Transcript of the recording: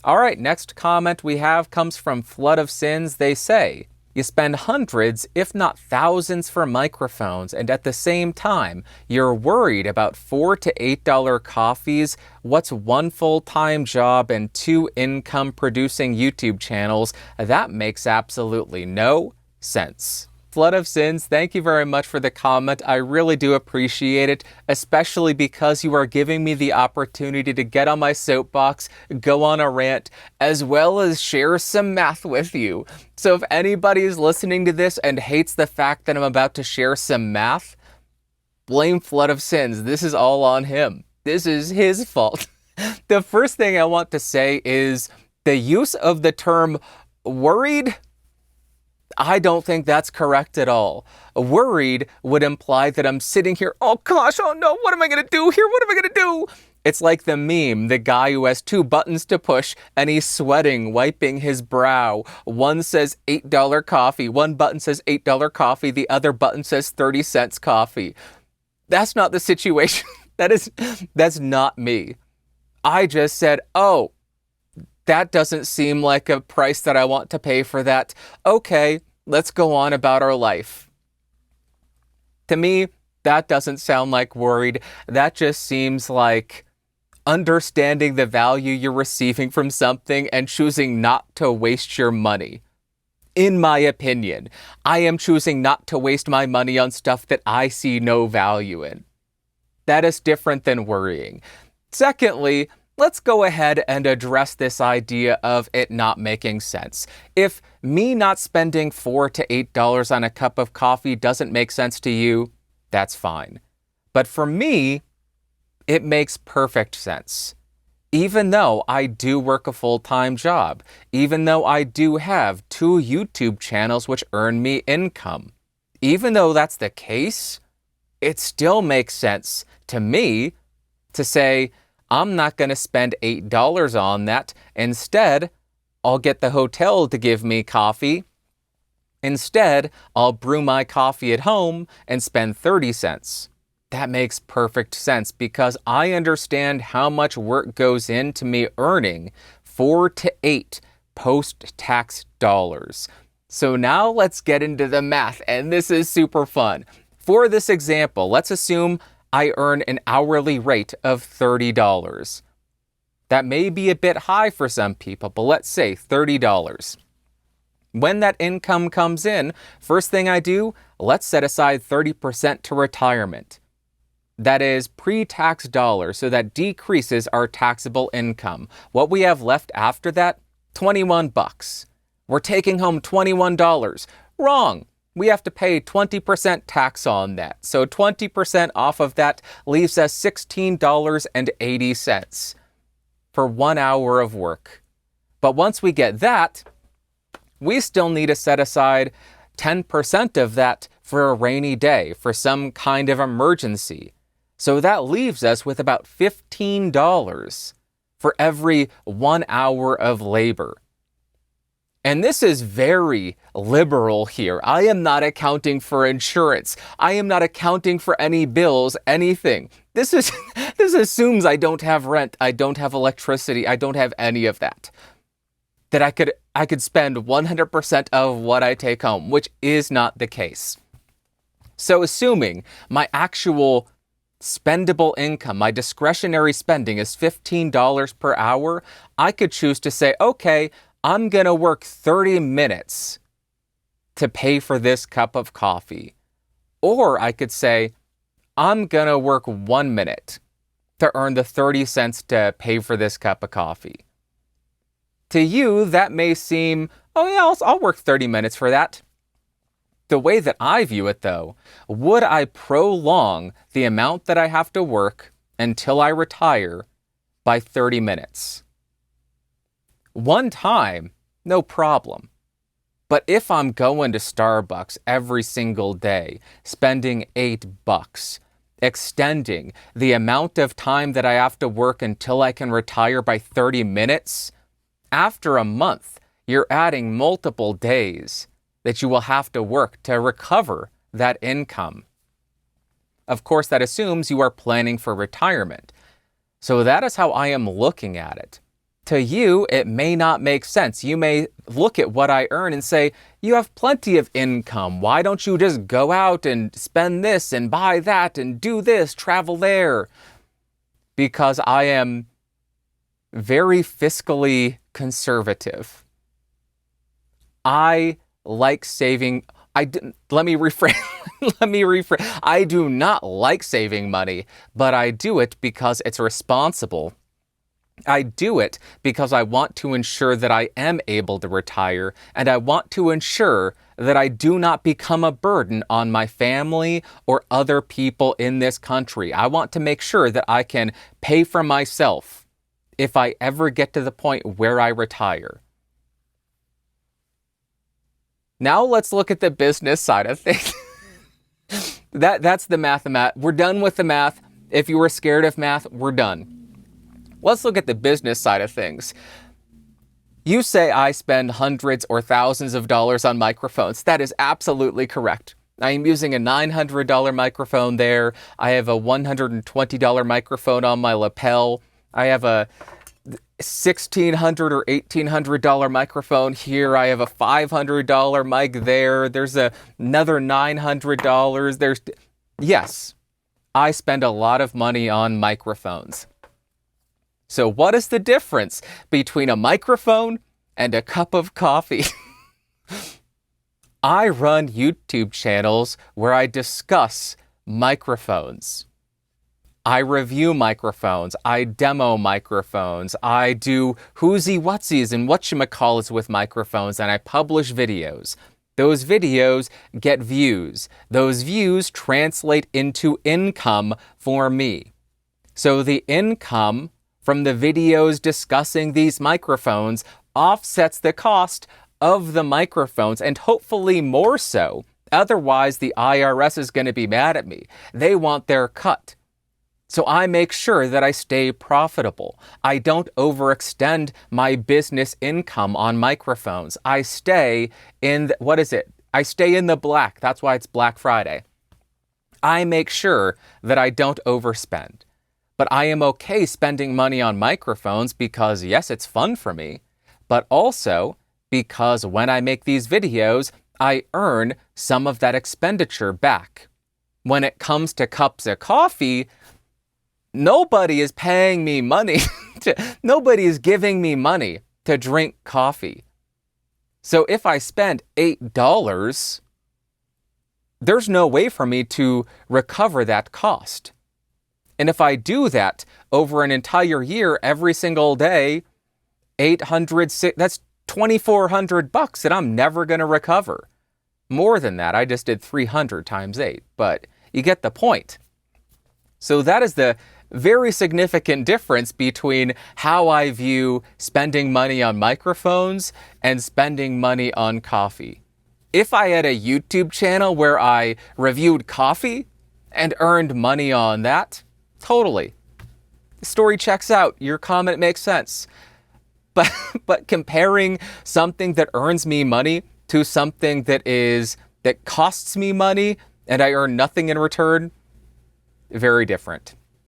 All right, next comment we have comes from Flood of Sins. They say, you spend hundreds, if not thousands, for microphones, and at the same time, you're worried about $4 to $8 coffees. What's one full-time job and two income-producing YouTube channels? That makes absolutely no sense. Flood of Sins, thank you very much for the comment. I really do appreciate it, especially because you are giving me the opportunity to get on my soapbox, go on a rant, as well as share some math with you. So if anybody is listening to this and hates the fact that I'm about to share some math, blame Flood of Sins. This is all on him. This is his fault. The first thing I want to say is the use of the term worried. I don't think that's correct at all. Worried would imply that I'm sitting here, oh gosh, oh no, what am I going to do here? What am I going to do? It's like the meme, the guy who has two buttons to push and he's sweating, wiping his brow. One says $8 coffee. One button says $8 coffee. The other button says 30 cents coffee. That's not the situation. That's not me. I just said, oh, that doesn't seem like a price that I want to pay for that. Okay, let's go on about our life. To me, that doesn't sound like worried. That just seems like understanding the value you're receiving from something and choosing not to waste your money. In my opinion, I am choosing not to waste my money on stuff that I see no value in. That is different than worrying. Secondly, let's go ahead and address this idea of it not making sense. If me not spending $4 to $8 on a cup of coffee doesn't make sense to you, that's fine. But for me, it makes perfect sense. Even though I do work a full-time job, even though I do have two YouTube channels which earn me income, even though that's the case, it still makes sense to me to say, I'm not going to spend $8 on that. Instead, I'll get the hotel to give me coffee. Instead, I'll brew my coffee at home and spend 30 cents. That makes perfect sense because I understand how much work goes into me earning 4 to 8 post-tax dollars. So now let's get into the math, and this is super fun. For this example, let's assume I earn an hourly rate of $30. That may be a bit high for some people, but let's say $30. When that income comes in, first thing I do, let's set aside 30% to retirement. That is pre-tax dollars, so that decreases our taxable income. What we have left after that, $21. We're taking home $21. Wrong. We have to pay 20% tax on that. So 20% off of that leaves us $16.80 for 1 hour of work. But once we get that, we still need to set aside 10% of that for a rainy day, for some kind of emergency. So that leaves us with about $15 for every 1 hour of labor. And this is very liberal here. I am not accounting for insurance. I am not accounting for any bills, anything. This assumes I don't have rent, I don't have electricity, I don't have any of that. That I could spend 100% of what I take home, which is not the case. So assuming my actual spendable income, my discretionary spending is $15 per hour, I could choose to say, okay, I'm going to work 30 minutes to pay for this cup of coffee. Or I could say, I'm going to work 1 minute to earn the 30 cents to pay for this cup of coffee. To you, that may seem, oh yeah, I'll work 30 minutes for that. The way that I view it, though, would I prolong the amount that I have to work until I retire by 30 minutes? One time, no problem. But if I'm going to Starbucks every single day, spending $8, extending the amount of time that I have to work until I can retire by 30 minutes, after a month, you're adding multiple days that you will have to work to recover that income. Of course, that assumes you are planning for retirement. So that is how I am looking at it. To you, it may not make sense. You may look at what I earn and say, you have plenty of income. Why don't you just go out and spend this and buy that and do this, travel there? Because I am very fiscally conservative. I like saving. Let me rephrase. I do not like saving money, but I do it because it's responsible. I do it because I want to ensure that I am able to retire, and I want to ensure that I do not become a burden on my family or other people in this country. I want to make sure that I can pay for myself if I ever get to the point where I retire. Now let's look at the business side of things. That's the math. We're done with the math. If you were scared of math, we're done. Let's look at the business side of things. You say I spend hundreds or thousands of dollars on microphones. That is absolutely correct. I am using a $900 microphone there. I have a $120 microphone on my lapel. I have a $1,600 or $1,800 microphone here. I have a $500 mic there. There's another $900. Yes, I spend a lot of money on microphones. So what is the difference between a microphone and a cup of coffee? I run YouTube channels where I discuss microphones. I review microphones. I demo microphones. I do whoosy whatsies and whatchamacallits with microphones, and I publish videos. Those videos get views. Those views translate into income for me. So the income from the videos discussing these microphones offsets the cost of the microphones, and hopefully more so. Otherwise, the IRS is going to be mad at me. They want their cut. So I make sure that I stay profitable. I don't overextend my business income on microphones. I stay in, I stay in the black. That's why it's Black Friday. I make sure that I don't overspend. But I am okay spending money on microphones because, yes, it's fun for me, but also because when I make these videos, I earn some of that expenditure back. When it comes to cups of coffee, nobody is paying me money. Nobody is giving me money to drink coffee. So if I spend $8, there's no way for me to recover that cost. And if I do that over an entire year, every single day, that's $2,400 that I'm never going to recover. More than that, I just did 300 times 8, but you get the point. So that is the very significant difference between how I view spending money on microphones and spending money on coffee. If I had a YouTube channel where I reviewed coffee and earned money on that, totally. The story checks out. Your comment makes sense. But comparing something that earns me money to something that costs me money and I earn nothing in return, very different.